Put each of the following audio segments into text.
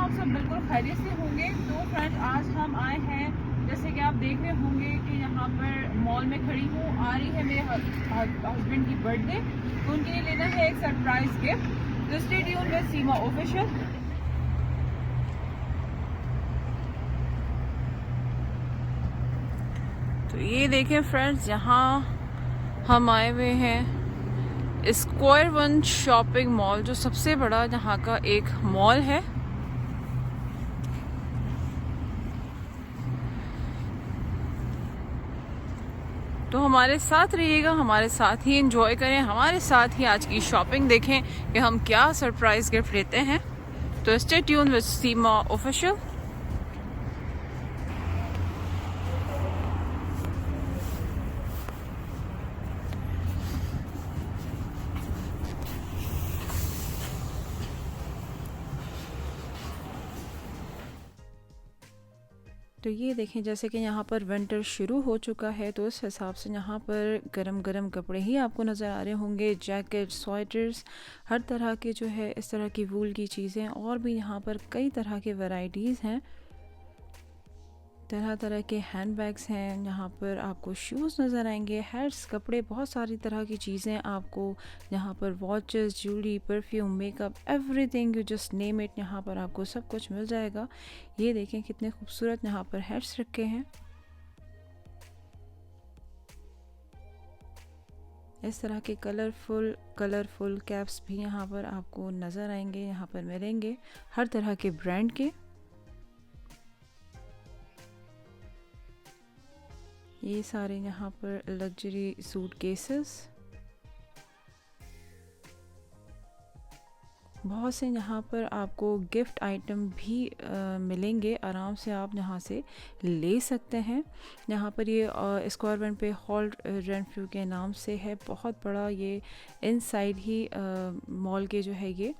आप सब बिल्कुल खैरियत से होंगे। तो फ्रेंड्स, आज हम आए हैं, जैसे कि आप देख रहे होंगे कि यहाँ पर मॉल में खड़ी हूँ। आ रही है मेरे हस्बैंड की बर्थडे, तो उनके लिए लेना है एक सरप्राइज गिफ्ट। तो stay tuned with Seema official. तो ये देखें फ्रेंड्स, यहाँ हम आए हुए हैं स्क्वायर वन शॉपिंग मॉल, जो सबसे बड़ा यहाँ का एक मॉल है। तो हमारे साथ रहिएगा, हमारे साथ ही एंजॉय करें, हमारे साथ ही आज की शॉपिंग देखें कि हम क्या सरप्राइज गिफ्ट लेते हैं। तो stay tune with Seema official. तो ये देखें, जैसे कि यहाँ पर विंटर शुरू हो चुका है, तो उस हिसाब से यहाँ पर गरम गरम कपड़े ही आपको नज़र आ रहे होंगे। जैकेट, स्वेटर्स, हर तरह के जो है इस तरह की वूल की चीज़ें, और भी यहाँ पर कई तरह के वैरायटीज़ हैं। तरह तरह के हैंड बैग्स हैं, यहाँ पर आपको शूज़ नज़र आएंगे, हेयर्स, कपड़े, बहुत सारी तरह की चीज़ें आपको यहाँ पर, watches, jewellery, perfume, makeup, everything you just name it, यहाँ पर आपको सब कुछ मिल जाएगा। ये देखें कितने खूबसूरत यहाँ पर हेयर्स रखे हैं। इस तरह के कलरफुल कैप्स भी यहाँ पर आपको नज़र आएंगे, यहाँ पर मिलेंगे हर तरह के ब्रांड के। ये सारे यहाँ पर लग्जरी सूट केसेस, बहुत से यहाँ पर आपको गिफ्ट आइटम भी मिलेंगे, आराम से आप यहाँ से ले सकते हैं। यहाँ पर ये स्क्वायर वन पे हॉल रेंफ्यू के नाम से है, बहुत बड़ा ये इनसाइड ही मॉल के जो है ये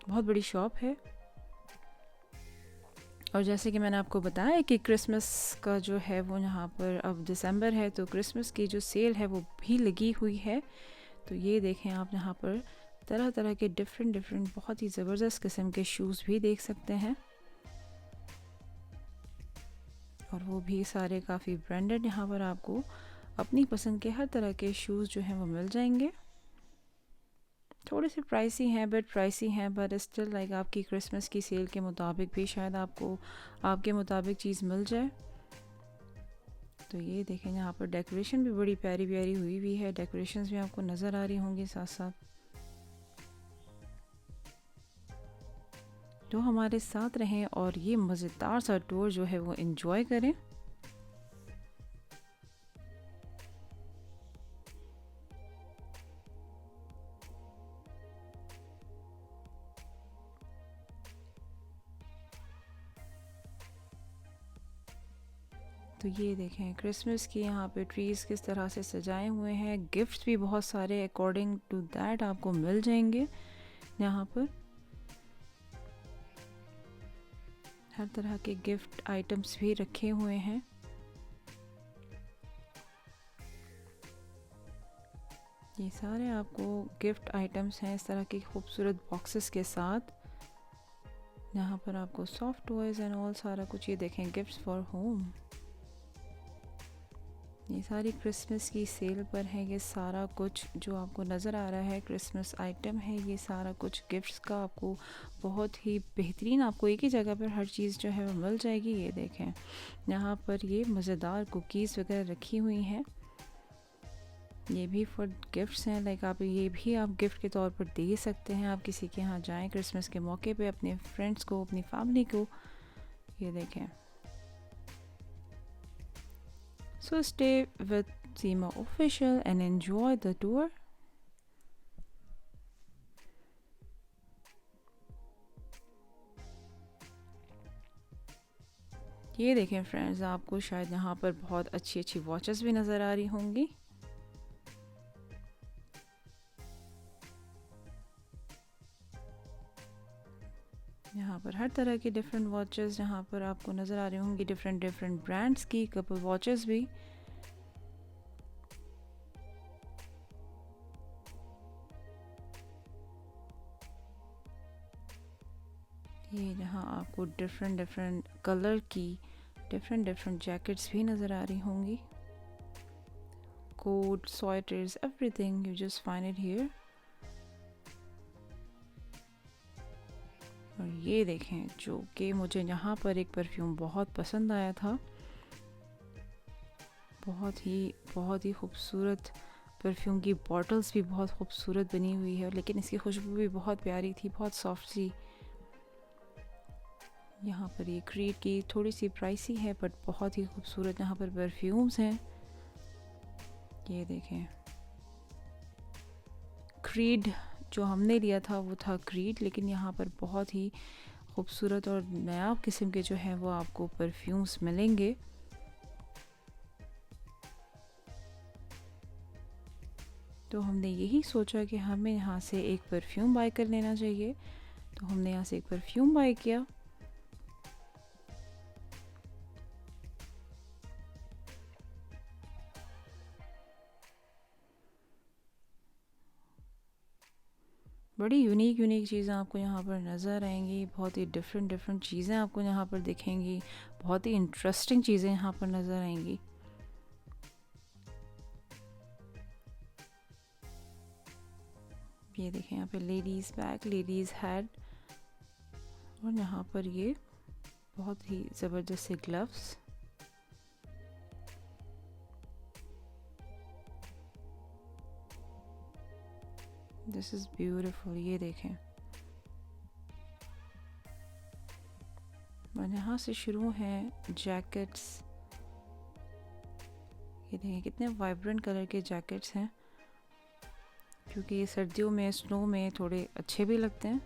बहुत बड़ी शॉप है। और जैसे कि मैंने आपको बताया कि क्रिसमस का जो है वो यहाँ पर, अब दिसंबर है तो क्रिसमस की जो सेल है वो भी लगी हुई है। तो ये देखें आप, यहाँ पर तरह तरह के डिफरेंट बहुत ही ज़बरदस्त किस्म के शूज़ भी देख सकते हैं, और वो भी सारे काफ़ी ब्रांडेड। यहाँ पर आपको अपनी पसंद के हर तरह के शूज़ जो हैं वो मिल जाएंगे। थोड़े से प्राइसी हैं बट स्टिल लाइक आपकी क्रिसमस की सेल के मुताबिक भी शायद आपको आपके मुताबिक चीज़ मिल जाए। तो ये देखें, यहाँ पर डेकोरेशन भी बड़ी प्यारी प्यारी हुई हुई है, डेकोरेशंस भी आपको नज़र आ रही होंगी साथ साथ। तो हमारे साथ रहें और ये मज़ेदार सा टूर जो है वो एंजॉय करें। तो ये देखें क्रिसमस की यहाँ पे ट्रीज़ किस तरह से सजाए हुए हैं, गिफ्ट्स भी बहुत सारे अकॉर्डिंग टू दैट आपको मिल जाएंगे। यहाँ पर हर तरह के गिफ्ट आइटम्स भी रखे हुए हैं। ये सारे आपको गिफ्ट आइटम्स हैं इस तरह के खूबसूरत बॉक्सेस के साथ। यहाँ पर आपको सॉफ्ट टॉयज एंड ऑल सारा कुछ, ये देखें गिफ्ट्स फॉर होम। ये सारी क्रिसमस की सेल पर है, ये सारा कुछ जो आपको नज़र आ रहा है क्रिसमस आइटम है, ये सारा कुछ गिफ्ट्स का आपको बहुत ही बेहतरीन, आपको एक ही जगह पर हर चीज़ जो है वो मिल जाएगी। ये देखें यहाँ पर ये मज़ेदार कुकीज़ वगैरह रखी हुई हैं, ये भी फॉर गिफ्ट्स हैं। लाइक आप ये भी आप गिफ्ट के तौर पर दे सकते हैं, आप किसी के यहाँ जाएं क्रिसमस के मौके पे, अपने फ्रेंड्स को, अपनी फैमिली को। ये देखें। So stay with Seema Official and enjoy the tour. ये देखें फ्रेंड्स, आपको शायद यहाँ पर बहुत अच्छी अच्छी वॉचेस भी नज़र आ रही होंगी। यहाँ पर हर तरह की डिफरेंट वॉचेस यहाँ पर आपको नज़र आ रही होंगी, डिफरेंट ब्रांड्स की कपल वॉचेस भी। ये यहाँ आपको डिफरेंट डिफरेंट कलर की डिफरेंट डिफरेंट जैकेट्स भी नज़र आ रही होंगी. Coat, sweaters, everything you just find it here. और ये देखें जो कि मुझे यहाँ पर एक परफ्यूम बहुत पसंद आया था. बहुत ही खूबसूरत परफ्यूम की बॉटल्स भी बहुत खूबसूरत बनी हुई है, लेकिन इसकी खुशबू भी बहुत प्यारी थी, बहुत सॉफ्ट सी. यहाँ पर ये क्रीड की थोड़ी सी प्राइसी है बट बहुत ही खूबसूरत यहाँ पर परफ्यूम्स हैं. ये देखें क्रीड जो हमने लिया था वो था क्रीड, लेकिन यहाँ पर बहुत ही खूबसूरत और नया किस्म के जो है वो आपको परफ्यूम्स मिलेंगे. तो हमने यही सोचा कि हमें यहाँ से एक परफ्यूम बाय कर लेना चाहिए, तो हमने यहाँ से एक परफ्यूम बाय किया. बड़ी यूनिक चीज़ें आपको यहाँ पर नज़र आएंगी, बहुत ही डिफरेंट चीज़ें आपको यहाँ पर दिखेंगी, बहुत ही इंटरेस्टिंग चीज़ें यहाँ पर नज़र आएंगी. ये देखें यहाँ पे लेडीज़ बैग, लेडीज़ हैड, और यहाँ पर ये बहुत ही ज़बरदस्त से ग्लव्स. This is beautiful. ये देखें और यहाँ से शुरू हैं जैकेट्स. ये देखें कितने वाइब्रेंट कलर के जैकेट्स हैं, क्योंकि ये सर्दियों में स्नो में थोड़े अच्छे भी लगते हैं.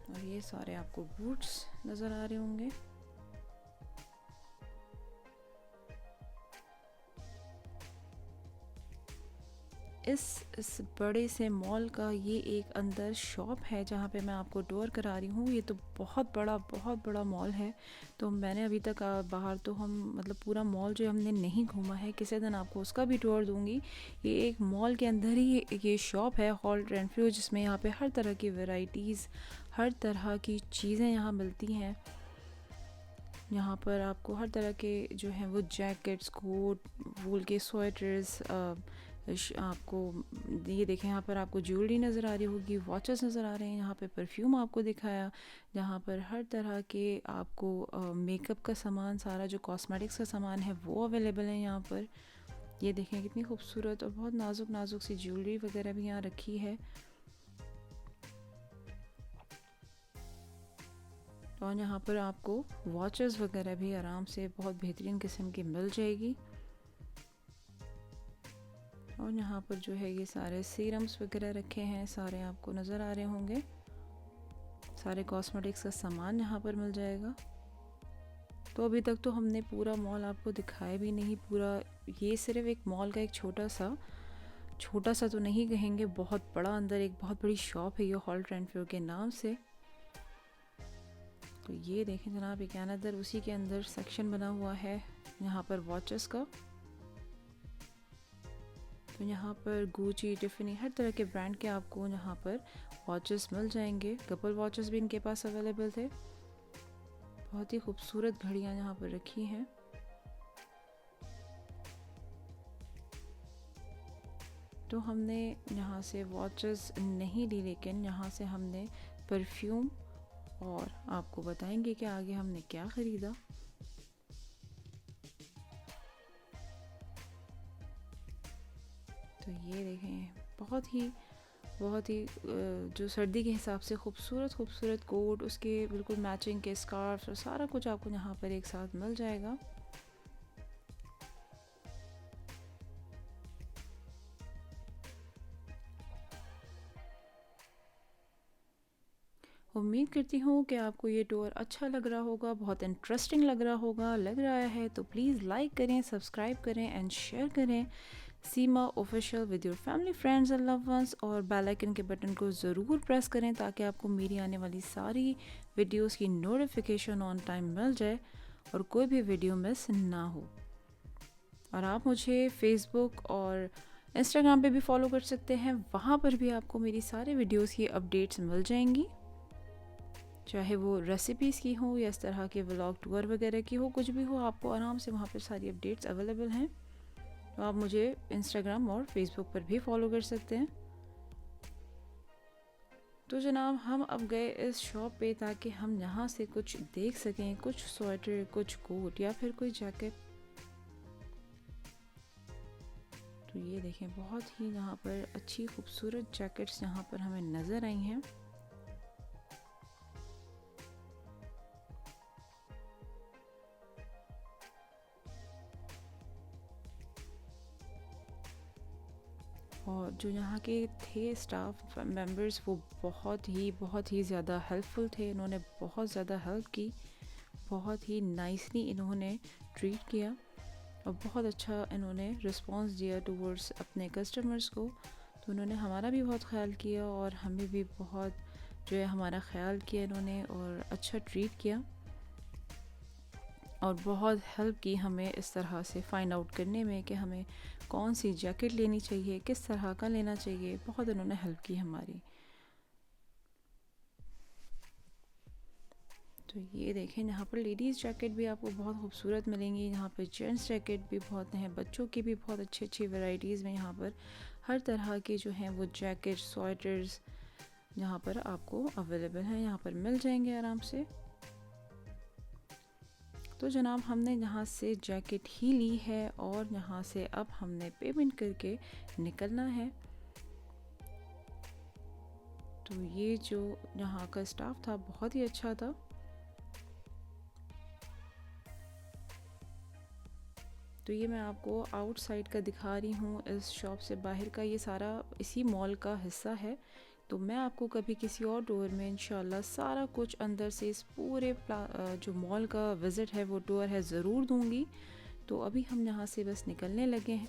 और ये सारे आपको बूट्स नज़र आ रहे होंगे. इस बड़े से मॉल का ये एक अंदर शॉप है जहाँ पे मैं आपको टूर करा रही हूँ. ये तो बहुत बड़ा मॉल है. तो मैंने अभी तक बाहर तो हम मतलब पूरा मॉल जो हमने नहीं घूमा है, किसी दिन आपको उसका भी टूर दूंगी. ये एक मॉल के अंदर ही ये शॉप है हॉल्ट रेंफ्रो, जिसमें यहाँ पे हर तरह की वैरायटीज़, हर तरह की चीज़ें यहाँ मिलती हैं. यहाँ पर आपको हर तरह के जो हैं वो जैकेट्स, कोट, वूल के स्वेटर्स, आपको ये देखें यहाँ पर आपको ज्वेलरी नज़र आ रही होगी, वॉचेस नज़र आ रहे हैं. यहाँ पे परफ्यूम आपको दिखाया, जहाँ पर हर तरह के आपको मेकअप का सामान, सारा जो कॉस्मेटिक्स का सामान है वो अवेलेबल है यहाँ पर. ये देखें कितनी खूबसूरत और बहुत नाजुक सी ज्वेलरी वगैरह भी यहाँ रखी है. और यहाँ पर आपको वॉचेस वगैरह भी आराम से बहुत बेहतरीन किस्म की मिल जाएगी. और यहाँ पर जो है ये सारे सीरम्स वगैरह रखे हैं, सारे आपको नज़र आ रहे होंगे. सारे कॉस्मेटिक्स का सामान यहाँ पर मिल जाएगा. तो अभी तक तो हमने पूरा मॉल आपको दिखाया भी नहीं. पूरा ये सिर्फ एक मॉल का एक छोटा सा तो नहीं कहेंगे, बहुत बड़ा अंदर एक बहुत बड़ी शॉप है ये हॉल्ट रेंफ्रो के नाम से. तो ये देखें जनाब, एक अनदर उसी के अंदर सेक्शन बना हुआ है यहाँ पर वॉचेस का. तो यहाँ पर गुची, टिफनी, हर तरह के ब्रांड के आपको यहाँ पर वॉचेस मिल जाएंगे. कपल वॉचेस भी इनके पास अवेलेबल थे. बहुत ही खूबसूरत घड़ियाँ यहाँ पर रखी हैं. तो हमने यहाँ से वॉचेस नहीं ली, लेकिन यहाँ से हमने परफ्यूम, और आपको बताएंगे कि आगे हमने क्या ख़रीदा. तो ये देखें बहुत ही जो सर्दी के हिसाब से खूबसूरत कोट, उसके बिल्कुल मैचिंग के स्कार्फ और सारा कुछ आपको यहाँ पर एक साथ मिल जाएगा. उम्मीद करती हूँ कि आपको ये टूर अच्छा लग रहा होगा, बहुत इंटरेस्टिंग लग रहा है. तो प्लीज़ लाइक करें, सब्सक्राइब करें एंड शेयर करें Seema official with your family, friends and love ones. और बेल आइकन के बटन को ज़रूर प्रेस करें ताकि आपको मेरी आने वाली सारी वीडियोस की नोटिफिकेशन ऑन टाइम मिल जाए और कोई भी वीडियो मिस ना हो. और आप मुझे फेसबुक और इंस्टाग्राम पे भी फॉलो कर सकते हैं। वहाँ पर भी आपको मेरी सारे वीडियोस की अपडेट्स मिल जाएंगी, चाहे वो रेसिपीज़ की हो या इस तरह के व्लॉग टूर वगैरह की हो, कुछ भी हो, आपको आराम से वहाँ पर सारी अपडेट्स अवेलेबल हैं। तो आप मुझे इंस्टाग्राम और फेसबुक पर भी फॉलो कर सकते हैं। तो जनाब हम अब गए इस शॉप पे ताकि हम यहाँ से कुछ देख सकें, कुछ स्वेटर, कुछ कोट या फिर कोई जैकेट। तो ये देखें, बहुत ही यहाँ पर अच्छी खूबसूरत जैकेट्स यहाँ पर हमें नज़र आई हैं। और जो यहाँ के थे स्टाफ मेंबर्स वो बहुत ही ज़्यादा हेल्पफुल थे। इन्होंने बहुत ज़्यादा हेल्प की, बहुत ही नाइसली इन्होंने ट्रीट किया और बहुत अच्छा इन्होंने रिस्पांस दिया टूवर्ड्स अपने कस्टमर्स को। तो उन्होंने हमारा भी बहुत ख्याल किया और हमें भी बहुत जो है हमारा ख्याल किया इन्होंने और अच्छा ट्रीट किया और बहुत हेल्प की हमें इस तरह से फ़ाइंड आउट करने में कि हमें कौन सी जैकेट लेनी चाहिए, किस तरह का लेना चाहिए। बहुत उन्होंने हेल्प की हमारी। तो ये देखें, यहाँ पर लेडीज़ जैकेट भी आपको बहुत खूबसूरत मिलेंगी, यहाँ पर जेंट्स जैकेट भी बहुत हैं, बच्चों की भी बहुत अच्छी वैरायटीज़ में यहाँ पर हर तरह के जो हैं वो जैकेट, स्वेटर्स यहाँ पर आपको अवेलेबल हैं, यहाँ पर मिल जाएंगे आराम से। तो जनाब हमने यहाँ से जैकेट ही ली है और यहाँ से अब हमने पेमेंट करके निकलना है। तो ये जो यहाँ का स्टाफ था बहुत ही अच्छा था। तो ये मैं आपको आउटसाइड का दिखा रही हूँ, इस शॉप से बाहर का ये सारा इसी मॉल का हिस्सा है। तो मैं आपको कभी किसी और टूर में इंशाल्लाह सारा कुछ अंदर से इस पूरे जो मॉल का विज़िट है वो टूर है ज़रूर दूंगी। तो अभी हम यहाँ से बस निकलने लगे हैं।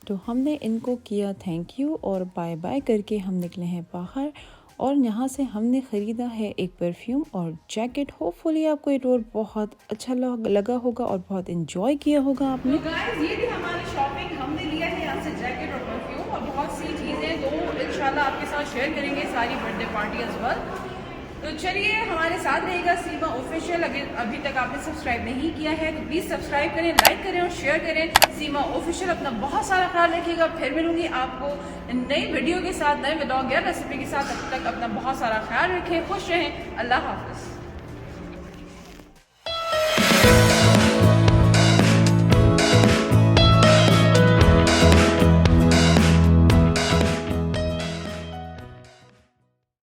तो हमने इनको किया थैंक यू और बाय बाय करके हम निकले हैं बाहर और यहाँ से हमने ख़रीदा है एक परफ्यूम और जैकेट। होपफुली आपको ये टूर बहुत अच्छा लगा होगा और बहुत इन्जॉय किया होगा आपने। तो गाइस ये थी हमारी शॉपिंग, हमने लिया है यहाँ से जैकेट और परफ्यूम और बहुत सी चीज़ें तो इंशाल्लाह आपके साथ शेयर करेंगे, सारी बर्थडे पार्टी एज वेल। तो चलिए हमारे साथ रहेगा सीमा ऑफिशियल। अगर अभी तक आपने सब्सक्राइब नहीं किया है तो प्लीज़ सब्सक्राइब करें, लाइक करें और शेयर करें। सीमा ऑफिशियल, अपना बहुत सारा ख्याल रखिएगा। फिर मिलूंगी आपको नई वीडियो के साथ, नए व्लॉग या रेसिपी के साथ। तब तक अपना बहुत सारा ख्याल रखें, खुश रहें। अल्लाह हाफिज़।